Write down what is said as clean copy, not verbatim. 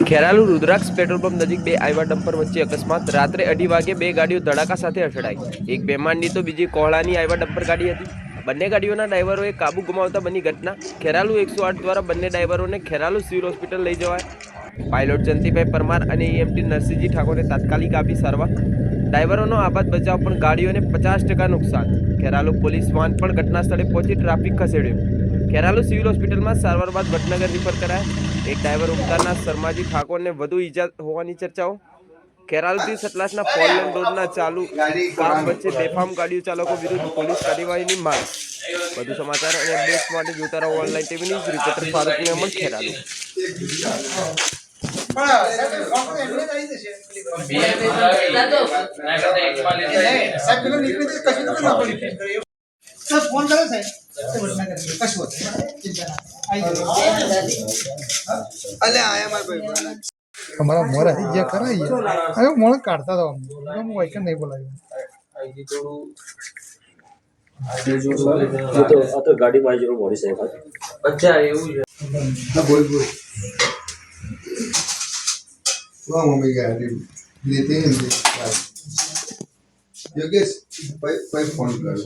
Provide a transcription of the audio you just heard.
ખેરાલુ રુદ્રાક્ષ petrol pump નજીક બે આઈવા dumper વચ્ચે અકસ્માત। રાત્રે 2:30 વાગે બે ગાડીઓ ધડાકા સાથે અથડાઈ। એક બેમાનની તો બીજી કોહળાની આઈવા ડમ્પર ગાડી હતી। બંને ગાડીઓના ડ્રાઈવરોએ કાબુ ગુમાવતા બની ઘટના। ખેરાલુ 108 દ્વારા બંને ડ્રાઈવરોને ખેરાલુ સિવિલ હોસ્પિટલ લઈ જવાયા। પાયલોટ જયંતિભાઈ પરમાર અને ઈએમટી નરસિંહજી ઠાકોરે તાત્કાલિક આપી સારવાર। ડ્રાઈવરોનો આબાદ બચાવ, પણ ગાડીઓને 50% નુકસાન। ખેરાલુ પોલીસ વાન પણ ઘટના સ્થળે પહોંચી ટ્રાફિક ખસેડ્યો। ખેરાલુ સિવિલ હોસ્પિટલમાં સારવાર બાદ વડનગર રિફર કરાયા। એક ડ્રાઈવર ઉપતાના શર્માજી ઠાકોરને વધુ ઈજા હોવાની ચર્ચાઓ। ખેરાલુથી સતલાસના ફોરલેન રોડના ચાલુ કામ વચ્ચે બેફામ ગાડીઓ ચાલકો વિરુદ્ધ પોલીસ કાર્યવાહીની માંગ। વધુ સમાચાર અને અપડેટ્સ માટે જોતા રહો online TV news. Reporter Farooq Memon, Kheralu. हमारा मोर है ये करा ये अरे मोर काटता था हम वो क्या नहीं बोला ये तो गाड़ी में जो मोड़ी से अच्छा એવું છે ना बोल वो मम्मी क्या लेते हैं योगेश भाई फोन कर